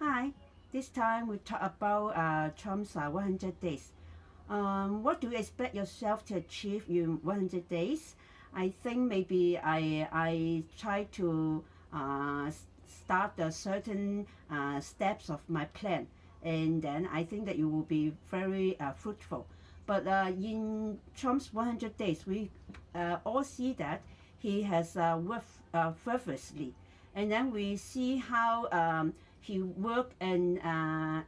Hi, this time we talk about Trump's 100 days. What do you expect yourself to achieve in 100 days? I think maybe I try to start a certain steps of my plan, and then I think that it will be very fruitful. But in Trump's 100 days, we all see that he has worked fervently, and then we see how he worked and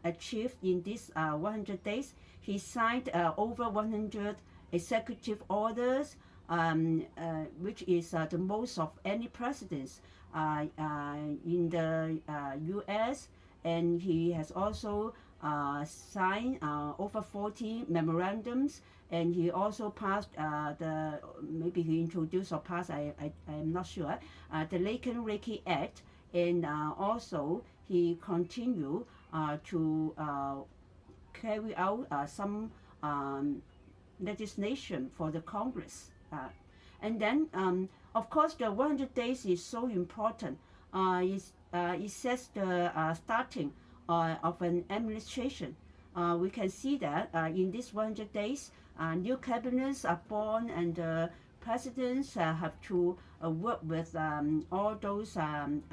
achieved in these 100 days. He signed over 100 executive orders, which is the most of any presidents in the U.S. And he has also signed over 40 memorandums, and he also passed maybe he introduced or passed, I'm not sure, the Laken Reiki Act, and also he continued to carry out some legislation for the Congress. And then, of course, the 100 days is so important. It says the starting of an administration. We can see that in these 100 days, new cabinets are born, and presidents have to work with all those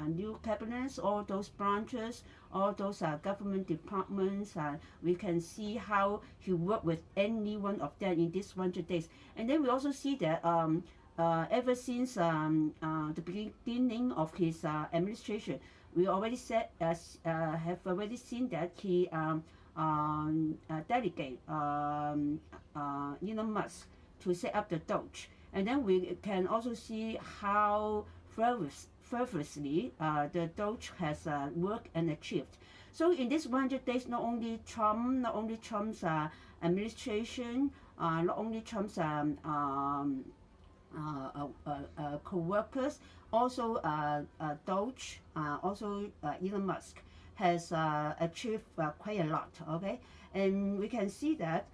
new cabinets, all those branches, all those government departments. We can see how he worked with any one of them in these 100 days. And then we also see that ever since the beginning of his administration, we already have already seen that he delegate Elon Musk to set up the Doge. And then we can also see how fervently the Doge has worked and achieved. So in this 100 days, not only Trump's administration, not only Trump's co-workers, also Doge, also Elon Musk has achieved quite a lot. Okay, and we can see that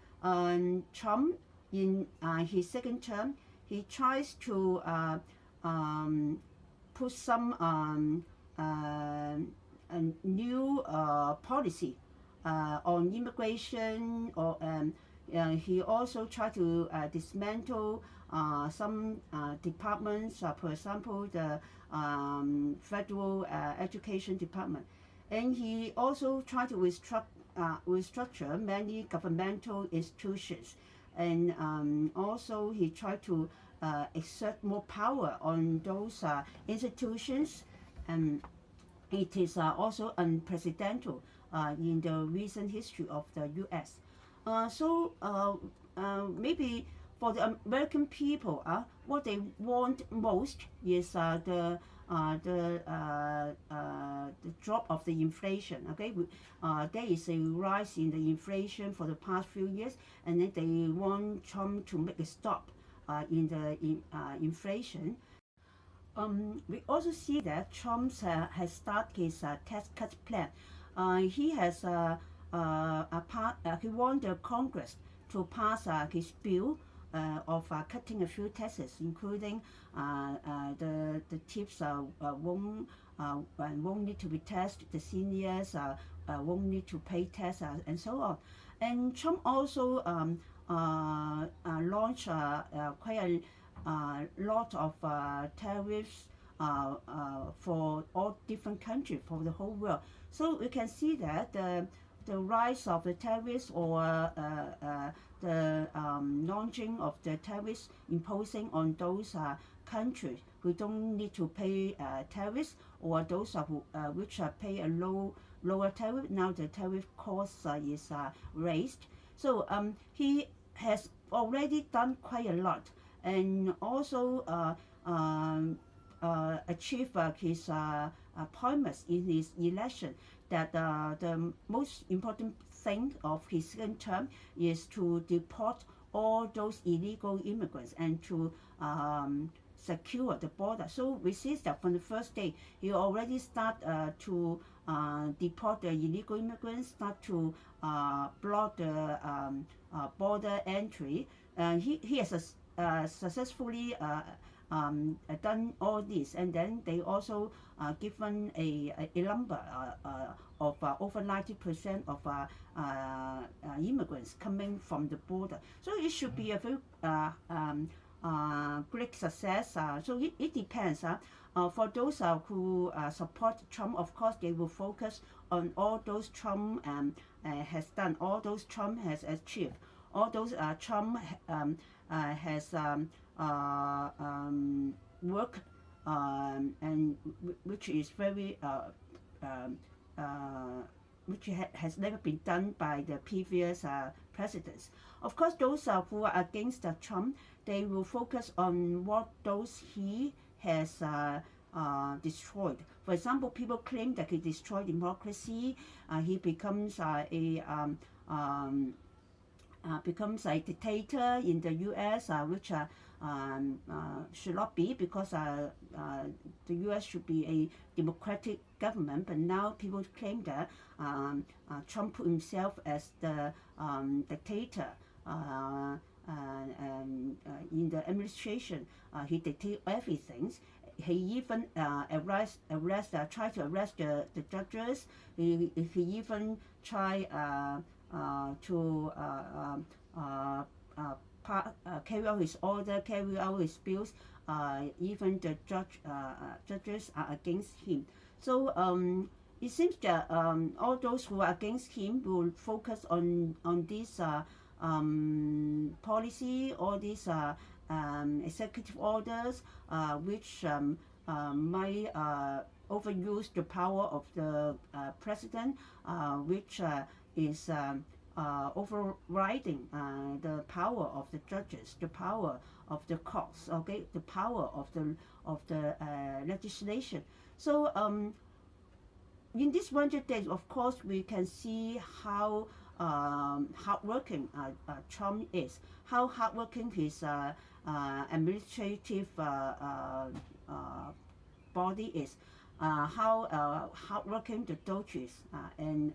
Trump in his second term, he tries to put some a new policy on immigration, or he also tried to dismantle some departments, for example, the federal education department. And he also tried to restructure many governmental institutions. And also he tried to exert more power on those institutions. And it is also unprecedented in the recent history of the U.S. So maybe for the American people, what they want most is the drop of the inflation. Okay, there is a rise in the inflation for the past few years, and then they want Trump to make a stop in the inflation. We also see that Trump has started his tax cut plan. He has he want the Congress to pass his bill of cutting a few taxes, including the tips won't need to be taxed, the seniors won't need to pay tax, and so on. And Trump also launched quite a lot of tariffs for all different countries, for the whole world. So we can see that the rise of the tariffs, or the launching of the tariffs imposing on those countries who don't need to pay tariffs, or those which pay a lower tariff. Now the tariff cost is raised. So he has already done quite a lot, and also achieved his promise in his election, that the most important thing of his second term is to deport all those illegal immigrants and to secure the border. So we see that from the first day, he already start to deport the illegal immigrants, start to block the border entry. He has successfully done all this, and then they also given a number of over 90% of immigrants coming from the border. So it should be a very great success. So it depends. For those who support Trump, of course, they will focus on all those Trump has done, all those Trump has achieved, all those Trump has worked, and which is very which has never been done by the previous presidents. Of course, those who are against Trump, they will focus on what those he has destroyed. For example, people claim that he destroyed democracy. He becomes becomes a dictator in the U.S., which should not be, because the U.S. should be a democratic government. But now people claim that Trump put himself as the dictator. In the administration, he dictated everything. He even try to arrest the judges. He even try to carry out his order, carry out his bills. Even the judges are against him. So it seems that all those who are against him will focus on this policy, all these executive orders, which might overuse the power of the president, which is overriding the power of the judges, the power of the courts, okay, the power of the legislation. So in this 100 days, of course, we can see how hardworking Trump is, how hardworking his administrative body is, how hardworking the Doge is, and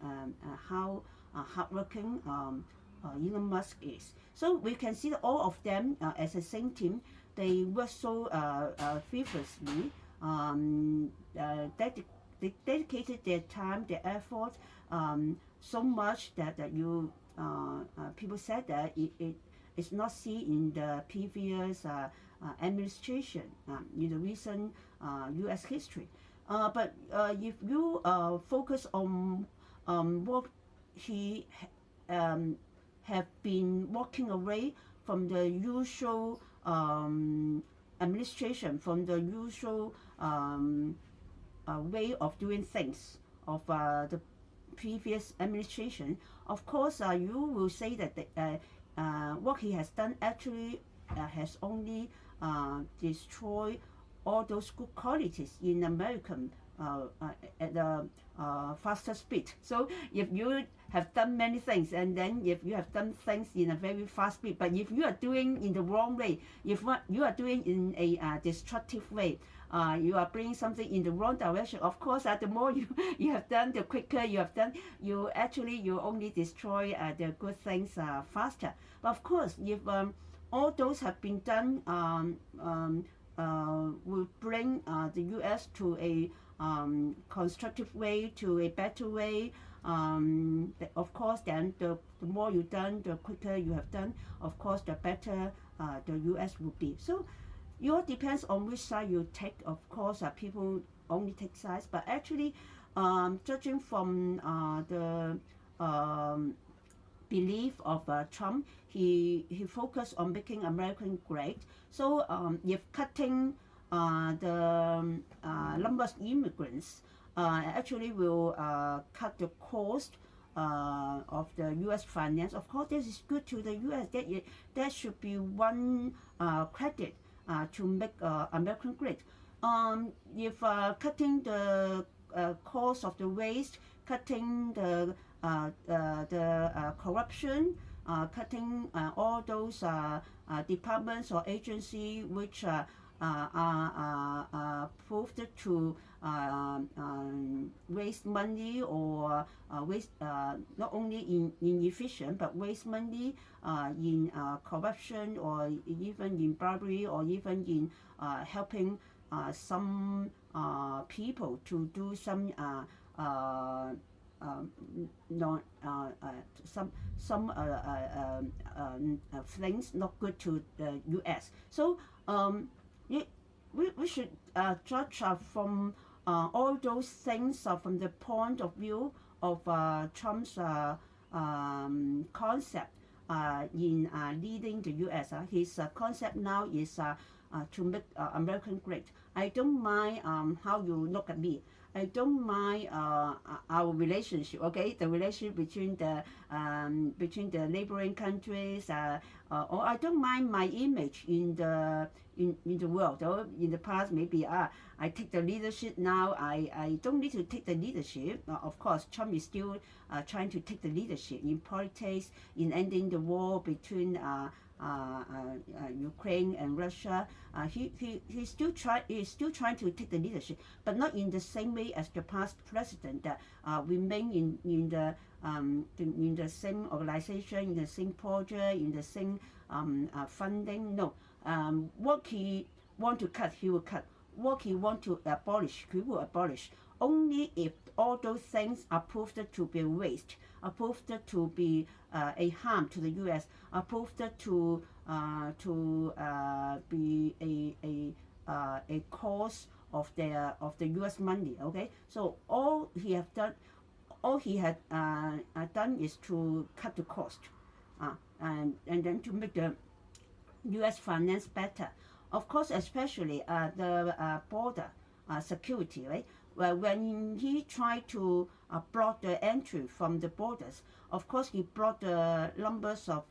how hardworking Elon Musk is. So we can see that all of them as a same team, they work so feverishly, they dedicated their time, their effort, so much that you people said that it is not seen in the previous administration in the recent U.S. history. But if you focus on what he have been walking away from the usual administration, from the usual way of doing things of the previous administration, of course you will say that what he has done actually has only destroyed all those good qualities in American at a faster speed. So if you have done many things, and then if you have done things in a very fast speed, but if you are doing in the wrong way, if what you are doing in a destructive way, you are bringing something in the wrong direction, of course the more you have done, the quicker you have done, you only destroy the good things faster. But of course, if all those have been done, will bring the U.S. to a constructive way, to a better way. Of course, then the more you done, the quicker you have done, of course, the better the U.S. will be. So it all depends on which side you take. Of course, people only take sides, but actually, judging from the belief of Trump, he focused on making America great. So if cutting the numbers of immigrants actually will cut the cost of the U.S. finance. Of course, this is good to the U.S. That should be one credit to make America great. If cutting the cost of the waste, cutting the corruption, cutting all those departments or agencies which are proved to waste money or waste not only inefficient but waste money in corruption, or even in bribery, or even in helping some people to do some non some things not good to the U.S. So we should judge from all those things from the point of view of Trump's concept in leading the U.S. His concept now is to make American great. I don't mind how you look at me. I don't mind our relationship, okay? The relationship between the neighboring countries, or I don't mind my image in the world. Or in the past, maybe I take the leadership. Now I don't need to take the leadership. Of course, Trump is still trying to take the leadership in politics, in ending the war between Ukraine and Russia. He's still trying to take the leadership, but not in the same way as the past president that remain in the same organization, in the same project, in the same funding. No, what he want to cut, he will cut. What he want to abolish, he will abolish. Only if all those things are proved to be waste, are proved to be a harm to the U.S., are proved to be a cause of the U.S. money. Okay, so all he had done is to cut the cost, and then to make the U.S. finance better. Of course, especially the border security, right? Well, when he tried to block the entry from the borders, of course he blocked the numbers of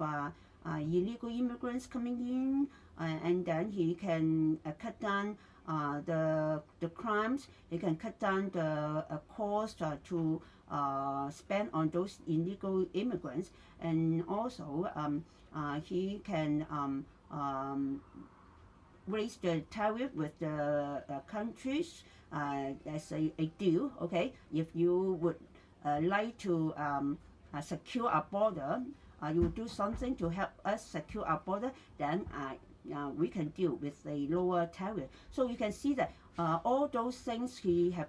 illegal immigrants coming in, and then he can cut down the crimes. He can cut down the cost to spend on those illegal immigrants, and also he can raise the tariff with the countries as a deal. Okay, if you would like to secure our border, you do something to help us secure our border, then we can deal with a lower tariff. So you can see that all those things he has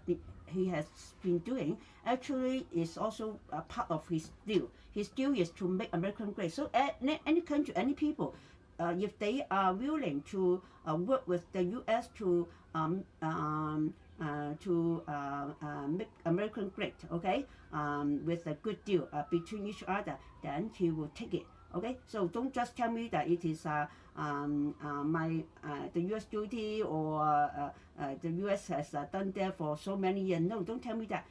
been doing actually is also a part of his deal. His deal is to make American great. So any country, any people, if they are willing to work with the U.S. to make American great, okay, with a good deal between each other, then he will take it. Okay, so don't just tell me that it is the U.S. duty, or the U.S. has done that for so many years. No, don't tell me that.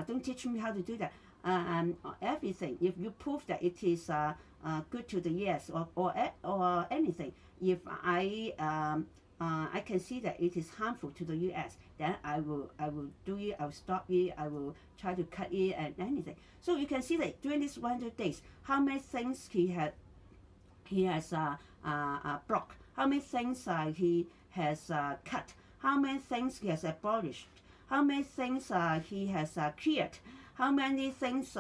Don't teach me how to do that. Everything, if you prove that it is good to the U.S. or anything, if I can see that it is harmful to the U.S., then I will do it. I will stop it. I will try to cut it and anything. So you can see that during these 100 days, how many things he has blocked, how many things he has cut, how many things he has abolished, how many things he has cleared, how many things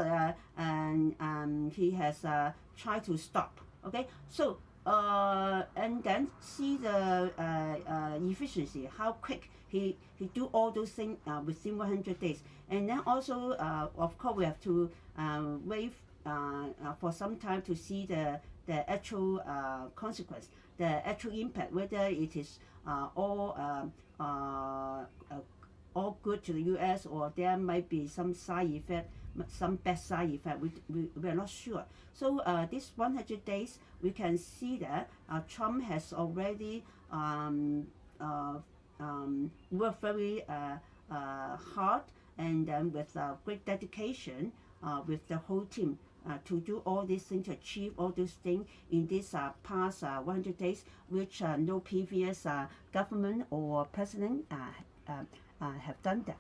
he has tried to stop. Okay, so and then see the efficiency, how quick he do all those things within 100 days. And then also, of course, we have to wait for some time to see the actual consequence, the actual impact, whether it is all good to the U.S. or there might be some side effect, some bad side effect. We are not sure. So this 100 days, we can see that Trump has already worked very hard, and then with great dedication with the whole team to do all these things, to achieve all those things in this past 100 days, which no previous government or president have done that.